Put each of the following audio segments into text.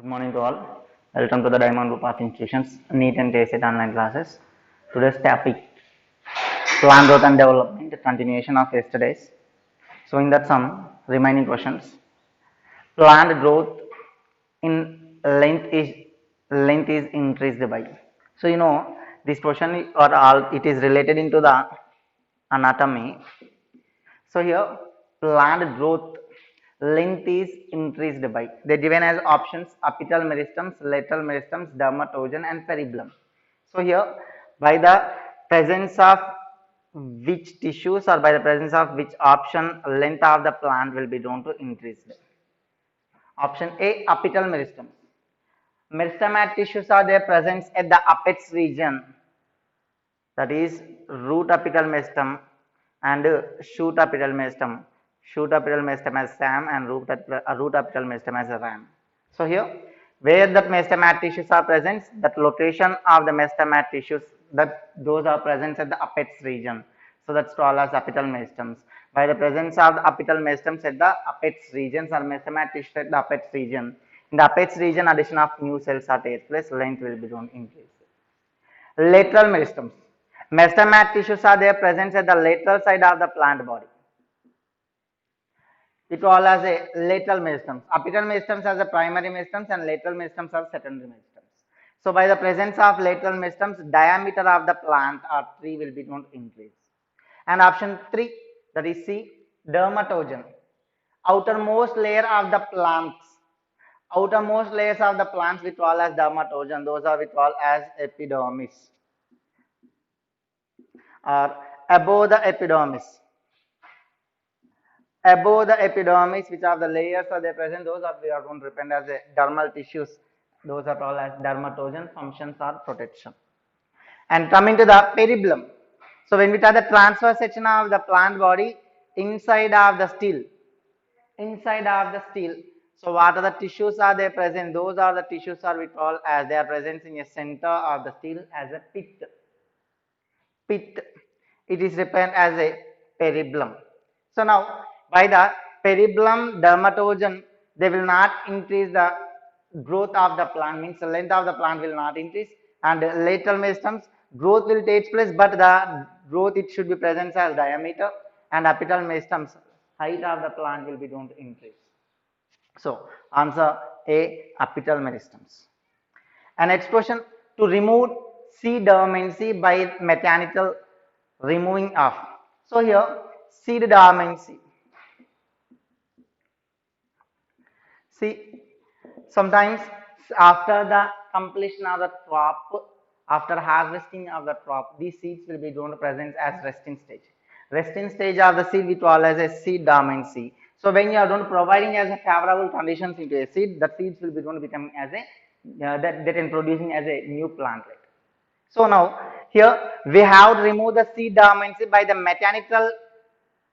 Good morning to all. Welcome to the Diamond Group of Institutions NEET and JSET online classes. Today's topic plant growth and development, continuation of yesterday's. So in that some remaining questions. Plant growth in length is increased by. So this question or all it is related into the anatomy. So here plant growth length is increased by. They given as options apical meristems, lateral meristems, dermatogen and peribulum. So here by the presence of which tissues or by the presence of which option length of the plant will be known to increase. Option A apical meristems. Meristemat tissues are there present at the apex region, that is root apical meristem and shoot apical meristem. Shoot apical meristem as SAM and root apical meristem as a RAM. So here where the meristemat tissues are present, that location of the meristemat tissues, that those are present at the apex region. So that's called as apical meristems. By the presence of the apical meristems at the apex regions or meristemat tissues at the apex region, in the apex region addition of new cells are takes place, length will be shown increase. Lateral meristems. Meristemat tissues are there present at the lateral side of the plant body. We call as a lateral meristems. Apical meristems as a primary meristems and lateral meristems are secondary meristems. So by the presence of lateral meristems, diameter of the plant or tree will be known to increase. And option 3, that is C, dermatogen. Outermost layer of the plants. Outermost layers of the plants we call as dermatogen. Those are we call as epidermis or above the epidermis. Above the epidermis, which are the layers are there present, those are we are going to represent as a dermal tissues. Those are called as dermatogen, functions are protection. And coming to the peribulum. So when we talk the transverse section of the plant body, inside of the stele. So what are the tissues are there present? Those are the tissues are we call as they are present in a center of the stele as a pith. It is represented as a peribulum. So now by the peribulum dermatogen, they will not increase the growth of the plant, means the length of the plant will not increase, and lateral meristems growth will take place, but the growth it should be present as diameter, and apical meristems height of the plant will be going to increase. So answer A apical meristems. And next question, to remove seed dormancy by mechanical removing of. So here seed dormancy. See, sometimes after the completion of the crop, after harvesting of the crop, these seeds will be going to present as resting stage. Resting stage of the seed we call as a seed dormancy. So when you are going to providing as a favorable conditions into a seed, the seeds will be going to become as a that in producing as a new plantlet. So now here we have to remove the seed dormancy by the mechanical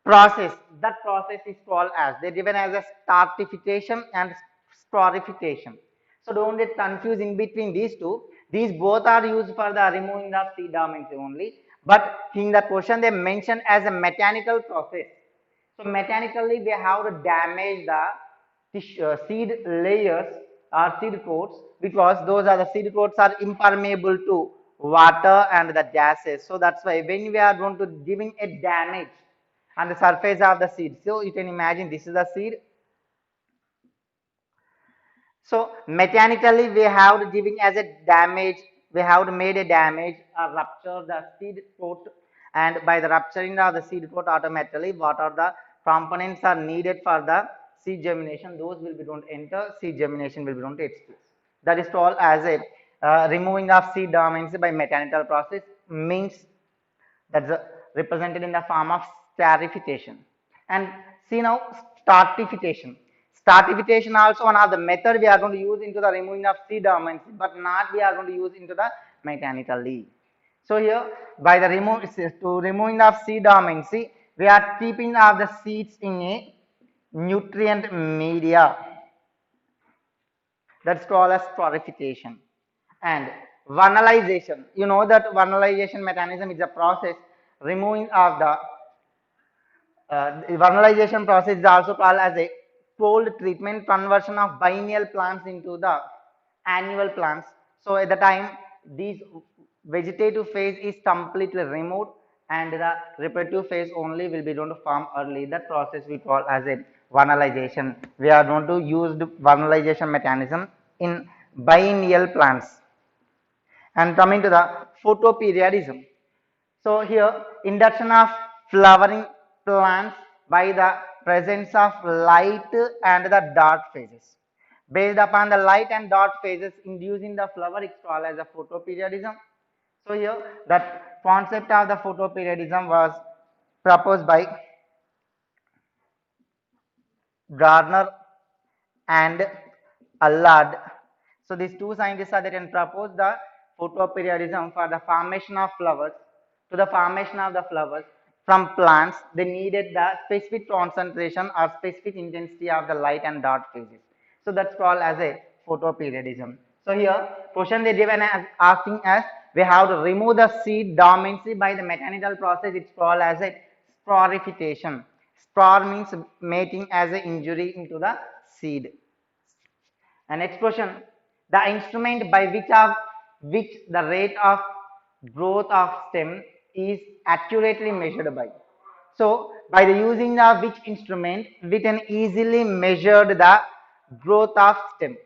process. That process is called as, they given as a stratification and sporification. So don't get confused in between these two. These both are used for the removing of seed dormancy only, but in the question they mentioned as a mechanical process. So mechanically we have to damage the seed layers or seed coats, because those are the seed coats are impermeable to water and the gases. So that's why when we are going to giving a damage on the surface of the seed, so you can imagine this is the seed. So mechanically we have to giving as a damage, we have to made a damage or rupture the seed coat, and by the rupturing of the seed coat automatically what are the components are needed for the seed germination, those will be going to enter, seed germination will be going to take place. That is called as a removing of seed dormancy by mechanical process, means that's represented in the form of scarification. And see now stratification. Stratification also one of the method we are going to use into the removing of seed dormancy, but not we are going to use into the mechanically. So here by the removing of seed dormancy, we are keeping of the seeds in a nutrient media. That's called as scarification. And vernalization, you know that vernalization mechanism is a process removing of the vernalization process is also called as a cold treatment, conversion of biennial plants into the annual plants. So at the time, these vegetative phase is completely removed and the reproductive phase only will be going to form early. That process we call as a vernalization. We are going to use the vernalization mechanism in biennial plants. And coming to the photoperiodism. So here induction of flowering plants by the presence of light and the dark phases. Based upon the light and dark phases inducing the flower, it's called as a photoperiodism. So here that concept of the photoperiodism was proposed by Gardner and Allard. So these two scientists are that can propose the photoperiodism for the formation of flowers. To the formation of the flowers from plants, they needed the specific concentration or specific intensity of the light and dark phases. So that's called as a photoperiodism. So here question they given as asking us we have to remove the seed dormancy by the mechanical process. It's called as a sporification. Spore means mating as an injury into the seed. And next question, the instrument by which the rate of growth of stem is accurately measured by. So by the using of which instrument we can easily measure the growth of stem.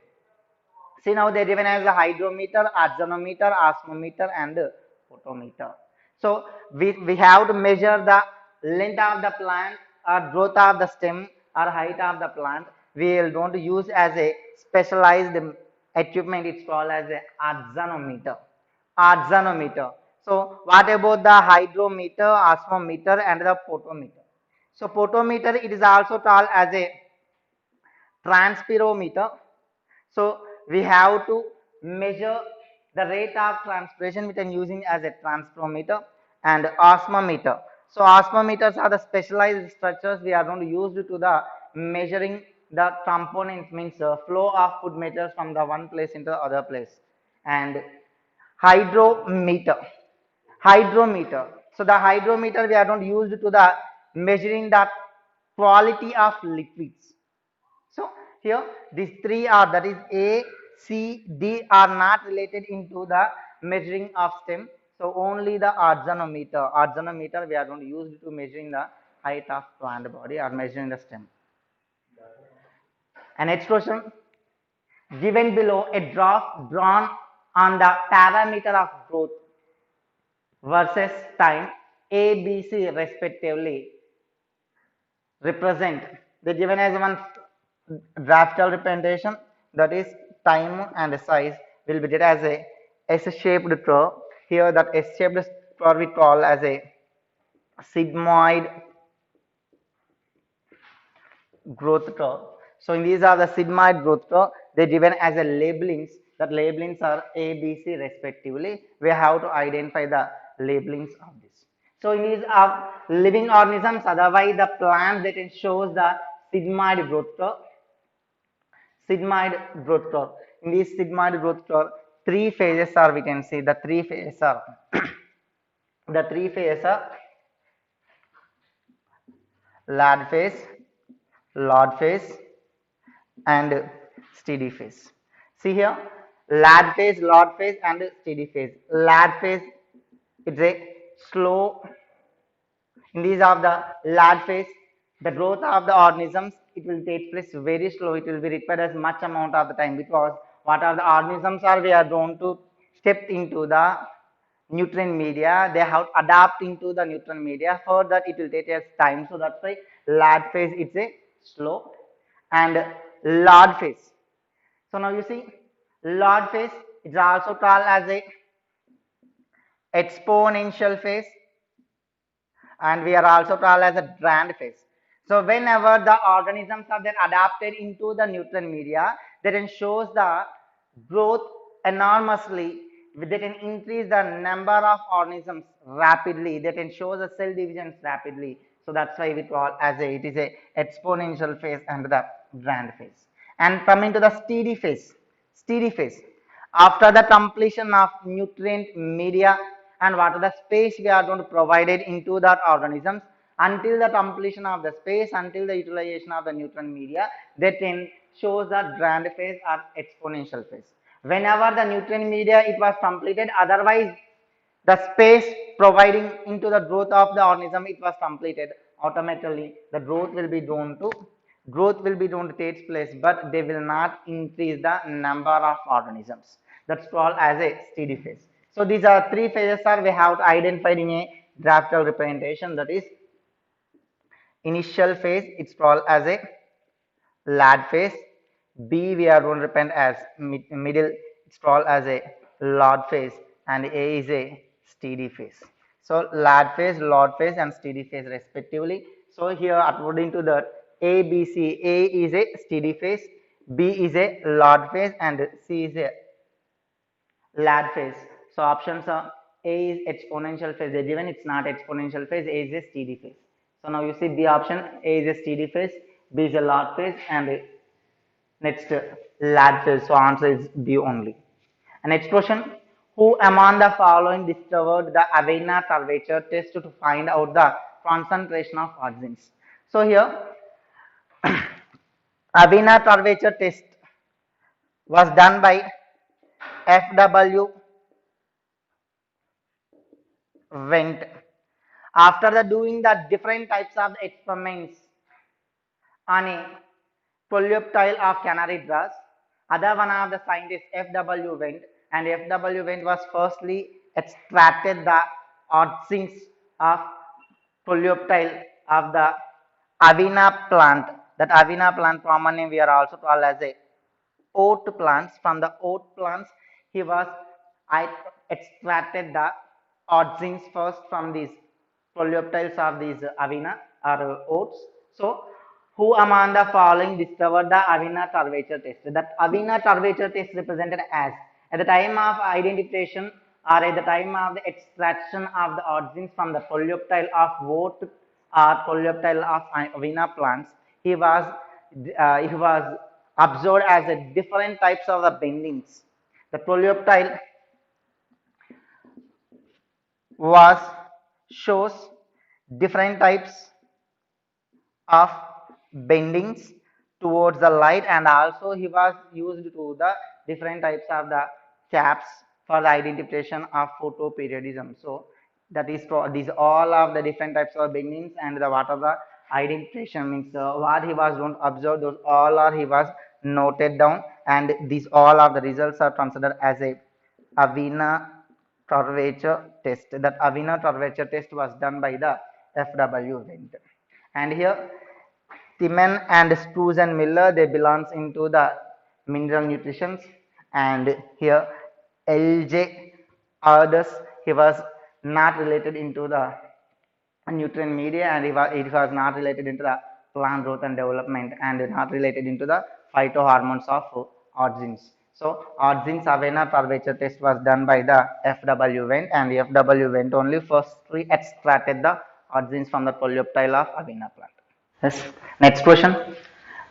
See now they are given as a hydrometer, ozonometer, osmometer and photometer. So we have to measure the length of the plant or growth of the stem or height of the plant. We will going to use as a specialized equipment. It's called as a ozonometer. Ozonometer. So what about the hydrometer, osmometer and the photometer? So photometer it is also called as a transpirometer. So we have to measure the rate of transpiration we can using as a transpirometer and osmometer. So osmometers are the specialized structures we are going to use to the measuring the components means flow of food matters from the one place into the other place. And hydrometer. Hydrometer. So the hydrometer we are going to use to the measuring the quality of liquids. So here these three are that is A, C, D are not related into the measuring of stem. So only the ozonometer. Ozonometer we are going to use to measuring the height of plant body or measuring the stem. And next question, given below a graph drawn on the parameter of growth versus time A, B, C respectively represent. They given as one graphical representation that is time and size will be as a S-shaped curve. Here that S-shaped curve we call as a sigmoid growth curve. So in these are the sigmoid growth curve. They given as a labelings. That labelings are A, B, C respectively. We have to identify the labelings of this. So in these are living organisms. Otherwise, the plant that it shows the sigmoid growth curve. Sigmoid growth curve. In this sigmoid growth curve, three phases are we can see. The three phases are the three phases are lag phase, log phase, and steady phase. See here, lag phase, log phase, and steady phase. Lag phase is a slow. In these of the lag phase, the growth of the organisms it will take place very slow. It will be required as much amount of the time because what are the organisms are we are going to step into the nutrient media. They have adapt into the nutrient media. For that it will take us time. So that's why lag phase it's a slow and log phase. So now you see log phase is also called as a exponential phase and we are also called as a grand phase. So whenever the organisms are then adapted into the nutrient media, that then shows the growth enormously. They can increase the number of organisms rapidly. They can show the cell divisions rapidly. So that's why we call as a it is a exponential phase and the grand phase. And coming to the steady phase. Steady phase. After the completion of nutrient media and what are the space we are going to provide it into that organisms until the completion of the space, until the utilization of the nutrient media, that then shows the grand phase or exponential phase. whenever the nutrient media it was completed, otherwise the space providing into the growth of the organism it was completed, automatically the growth will be done to take place, but they will not increase the number of organisms. That's called as a steady phase. So these are three phases are we have identified in a graphical representation. That is initial phase, it's called as a lag phase. B we are going to represent as middle, it's called as a log phase, and A is a steady phase. So lag phase, log phase, and steady phase respectively. So here according to the A, B, C, A is a steady phase, B is a log phase, and C is a lag phase. So options are A is exponential phase. They given it's not exponential phase. A is a steady phase. So now you see B option. A is a steady phase. B is a log phase, and next lag phase. So answer is B only. And next question: who among the following discovered the Avena curvature test to find out the concentration of oxygens? So here Avena curvature test was done by FW Went. After the doing the different types of experiments on a polyptile of canary grass, other one of the scientists F.W. Went, and F.W. Went was firstly extracted the oxygens of polyptile of the Avena plant. That Avena plant common name we are also called as a oat plants. From the oat plants, he was I extracted the oxygens first from these polyptiles of these Avena or oats. So, who among the following discovered the Avena curvature test? That Avena curvature test represented as at the time of identification or at the time of the extraction of the oxygens from the polyptile of oat or polyptile of Avena plants, he was observed as a different types of the bendings. The polyptile was shows different types of bendings towards the light, and also he was used to the different types of the caps for the identification of photoperiodism. So that is for these all of the different types of bendings, and the what are the identification means what he was don't observe, those all are he was noted down, and these all of the results are considered as a Avena curvature test. That Avena curvature test was done by the F.W. Went. And here Timan and Spruce and Miller they belongs into the mineral nutrition, and here L.J. Ardus he was not related into the nutrient media, and it was not related into the plant growth and development, and not related into the phytohormones of oxygens. So oxygens Avena curvature test was done by the F.W. Went, and the F.W. Went only firstly extracted the oxygens from the polyptile of Avena plant. Yes. Next question.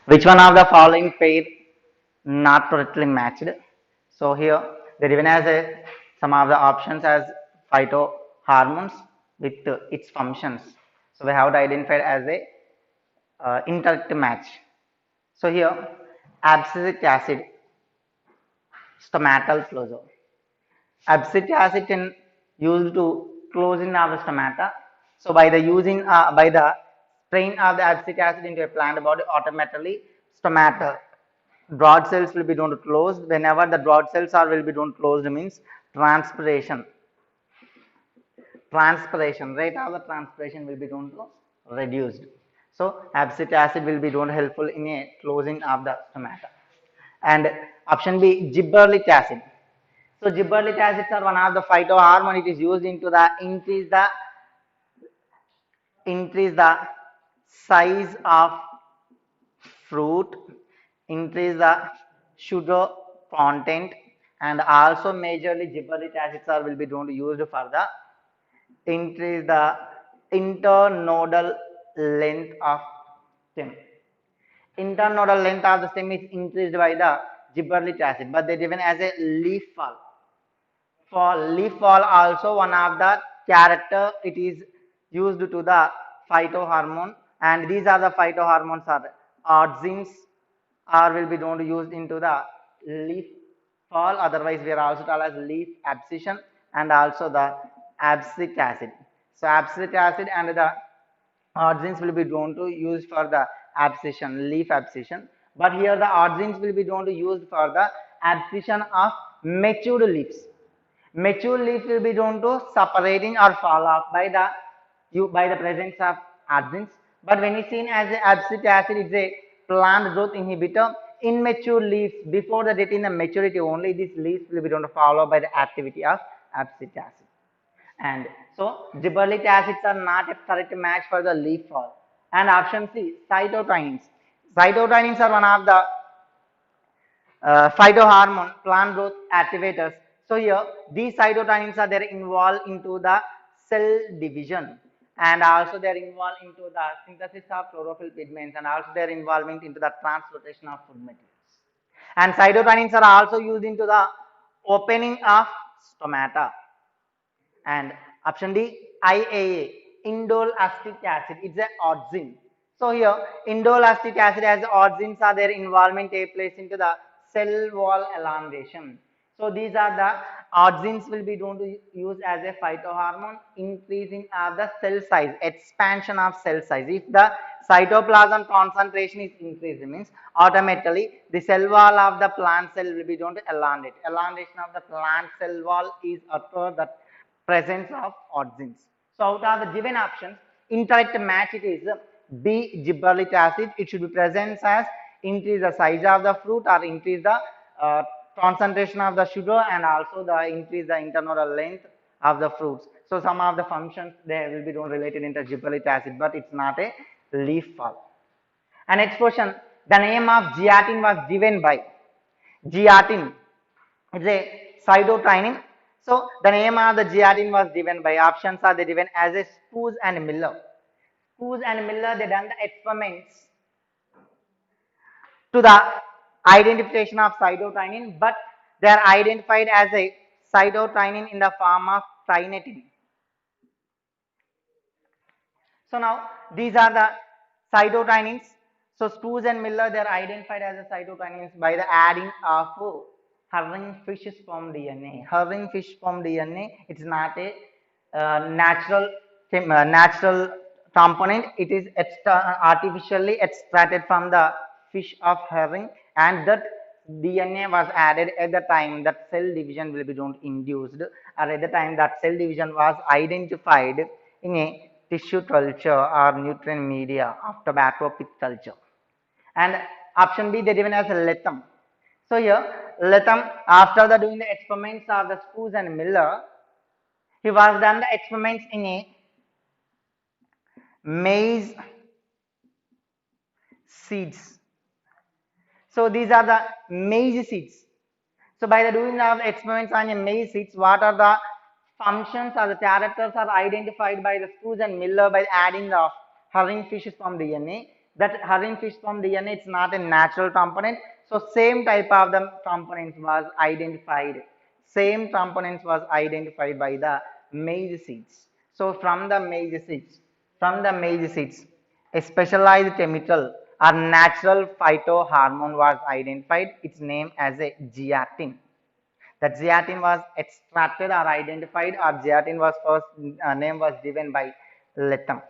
Which one of the following pair not correctly matched? So here they given as a some of the options as phytohormones with its functions. So we have to identify as a incorrect match. So here abscisic acid, stomatal flozo. Abscisic acid can used to closing of the stomata. So by the using by the spraying of the abscisic acid into a plant body, automatically stomata broad cells will be done closed. Whenever the broad cells are will be done closed means transpiration rate of the transpiration will be done reduced. So abscisic acid will be done helpful in a closing of the stomata. And option B, gibberellic acid. So gibberellic acids are one of the phytohormone. It is used into the increase the size of fruit, increase the sugar content, and also majorly gibberellic acids are will be used for the increase the internodal length of stem. Internodal length of the stem is increased by the gibberellic acid, but they given as a leaf fall. For leaf fall also one of the character it is used to the phytohormone, and these are the phytohormones are auxins or will be don't used into the leaf fall, otherwise we are also called as leaf abscission, and also the abscisic acid. So abscisic acid and the origins will be drawn to use for the abscission, leaf abscission. But here the origins will be drawn to use for the abscission of matured leaves. Mature leaf will be drawn to separating or fall off by the presence of origins. But when it's seen as a abscisic acid, it's a plant growth inhibitor. Immature leaves before the date in the maturity only, these leaves will be drawn to follow by the activity of abscisic acid. And so gibberellic acids are not a correct match for the leaf fall. And option C, cytokinins. Cytokinins are one of the phytohormone plant growth activators. So here these cytokinins are there involved into the cell division, and also they are involved into the synthesis of chlorophyll pigments, and also their involvement into the transportation of food materials. And cytokinins are also used into the opening of stomata. And option D, IAA, indole acetic acid. It's a origin. So here, indole acetic acid as origins are their involvement take place into the cell wall elongation. So these are the origins will be going to use as a phytohormone, increasing of the cell size, expansion of cell size. If the cytoplasm concentration is increased, means automatically the cell wall of the plant cell will be going to elongate. Elongation of the plant cell wall is occur that presence of origins. So out of the given options, incorrect match it is B, gibberellic acid. It should be present as increase the size of the fruit or increase the concentration of the sugar, and also the increase the internodal length of the fruits. So some of the functions they will be related into gibberellic acid, but it's not a leaf fall. And next question, the name of zeatin was given by zeatin. It's a cytokinin. So the name of the zeatin was given by options are they given as a Spruce and Miller. Spruce and Miller they done the experiments to the identification of cytokinin, but they are identified as a cytokinin in the form of trinetine. So now these are the cytokinins. So Spruce and Miller they are identified as a cytokinins by the adding of herring fish sperm DNA. Herring fish sperm DNA, it's not a natural component. It is artificially extracted from the fish of herring, and that DNA was added at the time that cell division will be induced, or at the time that cell division was identified in a tissue culture or nutrient media of tobacco pit culture. And option B they given as Latham. So here Latham, after the doing the experiments of the Spruce and Miller, he was done the experiments in a maize seeds. So these are the maize seeds. So by the doing of experiments on a maize seeds, what are the functions or the characters are identified by the Spruce and Miller by adding the herring fish sperm DNA. That herring fish sperm DNA is not a natural component. So same type of the components was identified. Same components was identified by the maize seeds. So from the maize seeds, a specialized chemical or natural phytohormone was identified. Its name as a zeatin. That zeatin was extracted or identified, or zeatin was first name was given by Latham.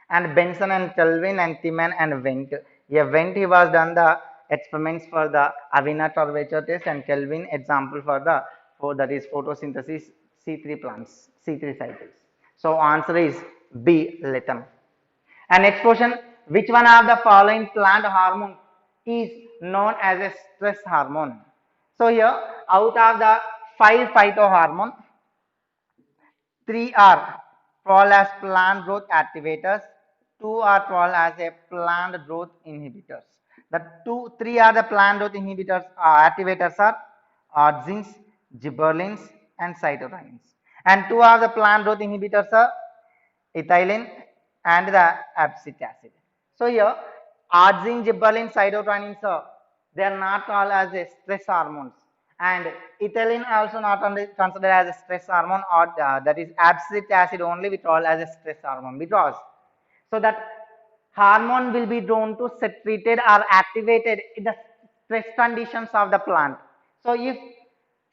And Benson and Kelvin and Timan and Wendt. Yeah, Wendt he was done the experiments for the Avena curvature test, and Kelvin example for that is photosynthesis C3 plants, C3 cycles. So answer is B, Latham. And next question, which one of the following plant hormone is known as a stress hormone? So here, out of the 5 phytohormone, 3 are called as plant growth activators, 2 are called as a plant growth inhibitors. The 3 are the plant growth inhibitors activators are orgins, gibberellins, and cytokinins. And 2 are the plant growth inhibitors are ethylene and the abscisic acid. So here, orgin, gibberellin, cytokinins, they are not called as a stress hormones, and ethylene also not only considered as a stress hormone, or that is abscisic acid only we call as a stress hormone, because so that hormone will be drawn to secreted or activated in the stress conditions of the plant. So if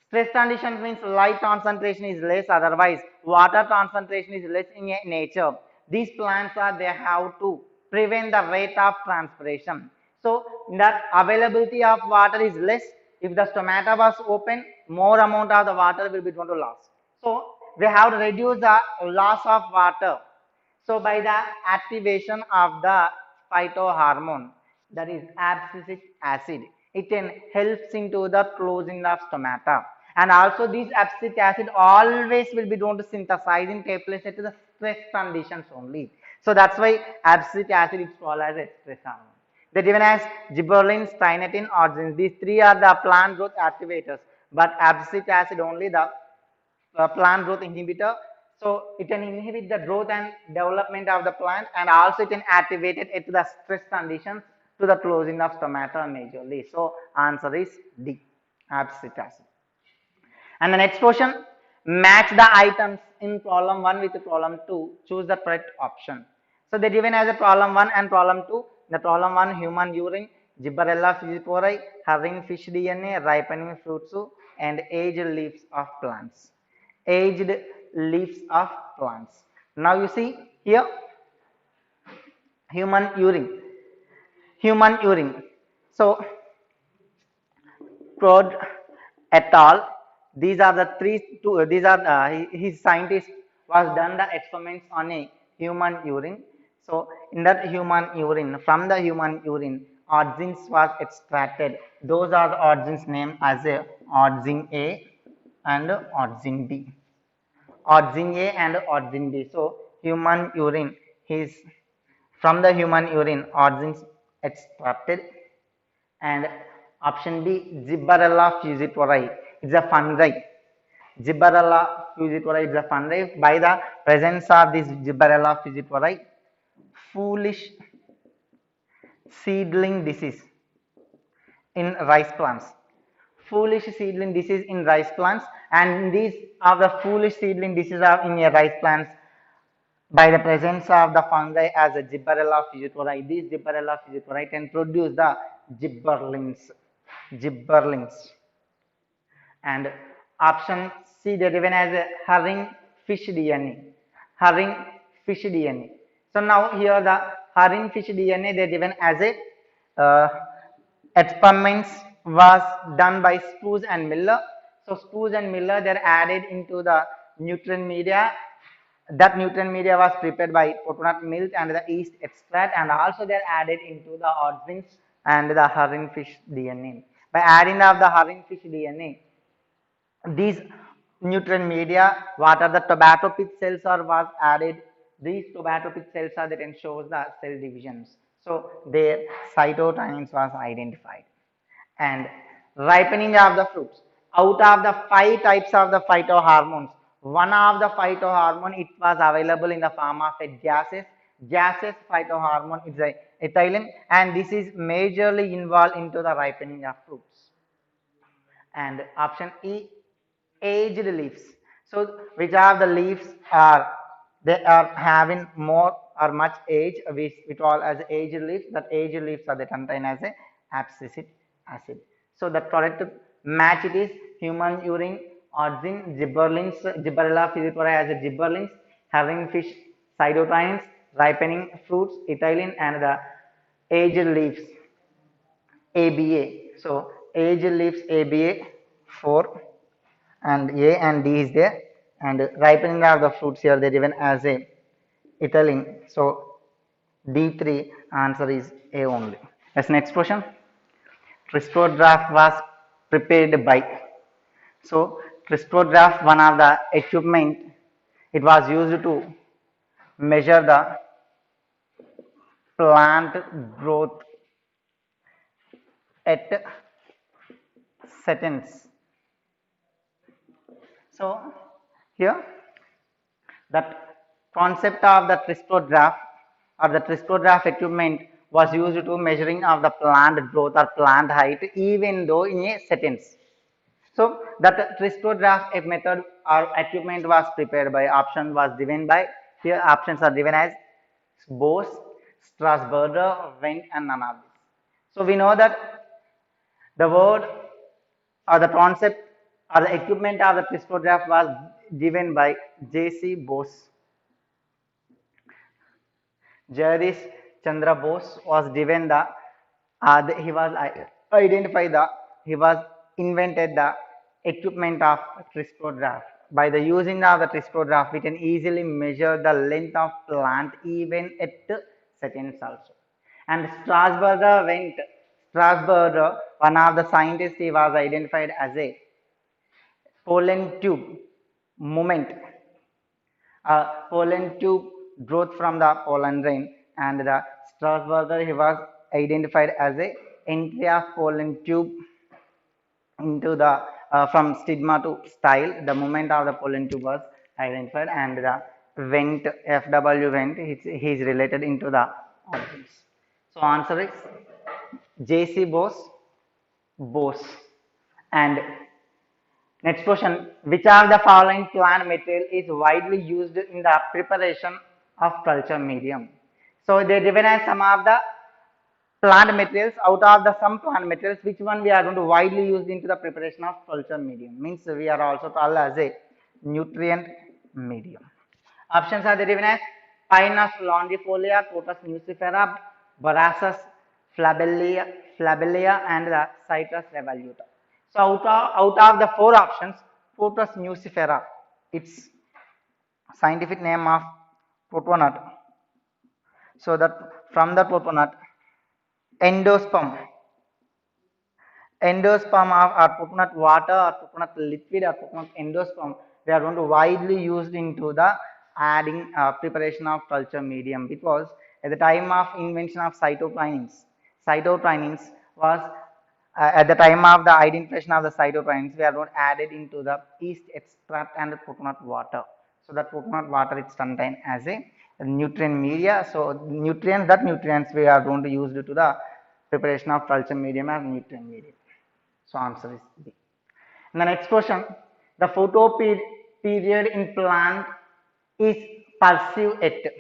Stress conditions means light concentration is less, otherwise water concentration is less in nature. These plants are, they have to prevent the rate of transpiration. So that availability of water is less. If the stomata was open, more amount of the water will be going to loss. So we have to reduce the loss of water. So by the activation of the phytohormone, that is abscisic acid, it can helps into the closing of stomata. And also this abscisic acid always will be going to synthesize in take place at the stress conditions only. So that's why abscisic acid is called as a stress hormone. They're given as gibberellin, steinetine, orgenin. These three are the plant growth activators, but abscisic acid only the plant growth inhibitor. So it can inhibit the growth and development of the plant, and also it can activate it at the stress conditions to the closing of stomata majorly. So answer is D, abscisic acid. And the next question, match the items in problem 1 with problem 2. Choose the correct option. So they given as a problem 1 and problem 2. The problem 1, human urine, Gibberella fuscipori, having fish DNA, ripening fruits, and aged leaves of plants. Aged leaves of plants. Now you see here, human urine. Human urine. So Prod et al. These are the these are his scientist was done the experiments on a human urine. So in that human urine, from the human urine, origins was extracted. Those are the origins named as a origin A and origin B. Origin A and origin B. So human urine is from the human urine origins extracted, and option B, Gibberella fuscipori. It's a fungi. Gibberella fuscipori is a fungi. By the presence of this Gibberella fuscipori, foolish seedling disease in rice plants. Foolish seedling disease in rice plants, and these are the foolish seedling disease are in your rice plants by the presence of the fungi as a Gibberella fuscipori. These Gibberella fuscipori can produce the gibberellins. Gibberellins. And option C, they are given as a herring fish DNA. Herring fish DNA. So now here the herring fish DNA they are given as a experiments was done by Spruce and Miller. So Spruce and Miller they are added into the nutrient media. That nutrient media was prepared by coconut milk and the yeast extract, and also they are added into the organs and the herring fish DNA. By adding of the herring fish DNA, these nutrient media, what are the tomato pith cells are was added. These tomato pith cells are that ensures the cell divisions. So their cytokinins was identified. And ripening of the fruits. Out of the 5 types of the phytohormones, one of the phytohormone it was available in the form of a gaseous phytohormone is a ethylene, and this is majorly involved into the ripening of fruits. And option E, aged leaves. So which are the leaves are they are having more or much age, which we call as aged leaves. That aged leaves are they contain as a abscisic acid. So the correct match it is human urine, origin, gibberellins, Gibberella fuscipori as a gibberellins, having fish cytokinins, ripening fruits, ethylene, and the aged leaves ABA. So aged leaves ABA 4, and A and D is there, and ripening of the fruits here they given as a ethylene. So D3 answer is A only. That's next question. Crystograph was prepared by. So crystograph, one of the equipment, it was used to measure the plant growth at seconds. So here that concept of the crystograph or the crystograph equipment was used to measuring of the plant growth or plant height even though in a seconds. So that crystograph method or equipment was prepared by option was given by here options are given as Bose, Strasburger, Wendt, and none So we know that the word or the concept or the equipment of the crystallograph was given by J.C. Bose. Jagdish Chandra Bose was given he was identified he was invented the equipment of crystallograph. By the using of the crystallograph, we can easily measure the length of plant even at seconds also. And Strasburger, one of the scientists, he was identified as a pollen tube movement, pollen tube growth from the pollen grain, and the Strasburger, he was identified as a entry of pollen tube into the from stigma to style. The movement of the pollen tube was identified, and the vent FW vent he is related into the organs. So answer is J.C. Bose. And next question, which of the following plant material is widely used in the preparation of culture medium? So they given as some of the plant materials. Out of the some plant materials, which one we are going to widely use into the preparation of culture medium? Means we are also called as a nutrient medium. Options are given as Pinus longifolia, Potus nucifera, Borassus flabellea, and the Citrus revoluta. So out of the four options, Potus nucifera, its scientific name of protonut. So that from the protonut, endosperm, endosperm of or coconut water or coconut liquid or coconut endosperm, they are going to widely used into the adding preparation of culture medium, because at the time of invention of cytokinins was at the time of the identification of the cytokinins, we are not added into the yeast extract and coconut water. So that coconut water is contained as a nutrient media. So nutrients we are going to use to the preparation of culture medium as nutrient medium. So answer is B. And the next question, the photo period in plant is perceived at.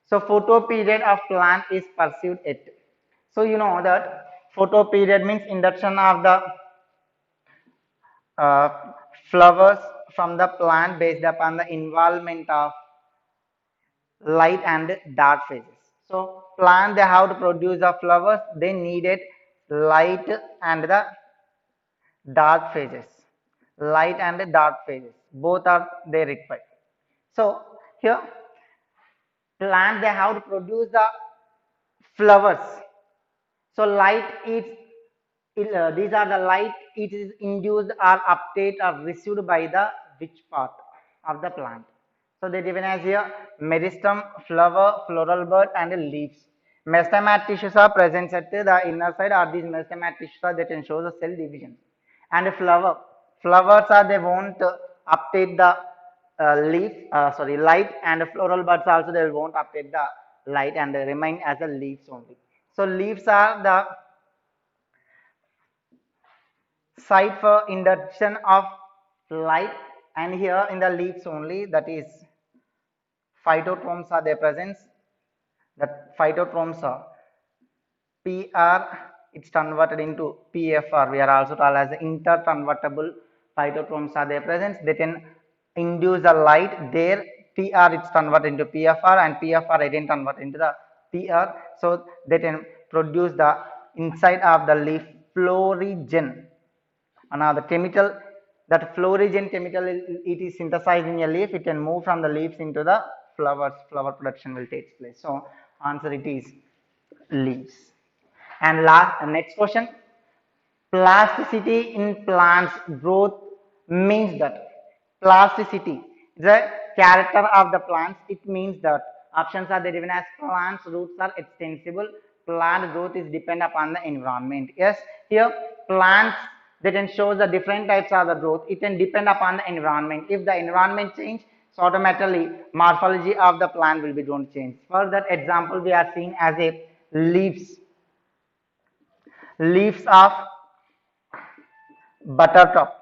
So photo period of plant is perceived at. So you know that photo period means induction of the uh, flowers from the plant based upon the involvement of light and dark phases. So plant they have to produce the flowers, they needed light and the dark phases. Light and dark phases, both are they required. So here plant they have to produce the flowers. So light is these are the light it is induced or uptake or received by the which part of the plant. So they given as here meristem, flower, floral bud, and leaves. Meristem tissues are present at the inner side, or these meristem tissues are that can show the cell division. And flowers are they won't uptake the light, and floral buds also they won't uptake the light and they remain as the leaves only. So leaves are the site for induction of light, and here in the leaves only, that is phytochromes are their presence. That phytochromes are PR, it's converted into PFR. We are also called as the interconvertible phytochromes are their presence. They can induce the light there. PR it's converted into PFR, and PFR again converted into the PR. So they can produce the inside of the leaf florigen. Now the chemical, that florigen chemical, it is synthesized in a leaf. It can move from the leaves into the flowers. Flower production will take place. So answer it is leaves. And next question, plasticity in plants growth means that plasticity is a character of the plants. It means that options are given as plants roots are extensible, plant growth is depend upon the environment. Yes, here plants they can show the different types of the growth. It can depend upon the environment. If the environment change, so automatically morphology of the plant will be going to change. For that example, we are seeing as a leaves of buttercup.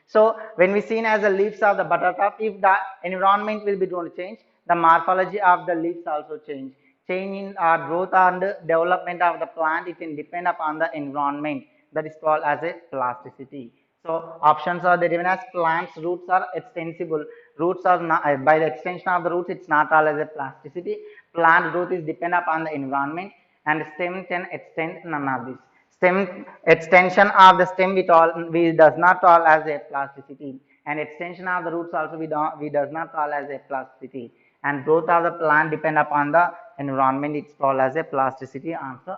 So when we seen as the leaves of the buttercup, if the environment will be going to change, the morphology of the leaves also change. Change in growth and development of the plant, it can depend upon the environment. That is called as a plasticity. So options are given as plants roots are extensible. Roots are not, by the extension of the roots, it's not all as a plasticity. Plant growth is dependent upon the environment, and stem can extend none of this. Stem extension of the stem we does not all as a plasticity, and extension of the roots also we does not all as a plasticity. And growth of the plant depend upon the environment. It's called as a plasticity. Answer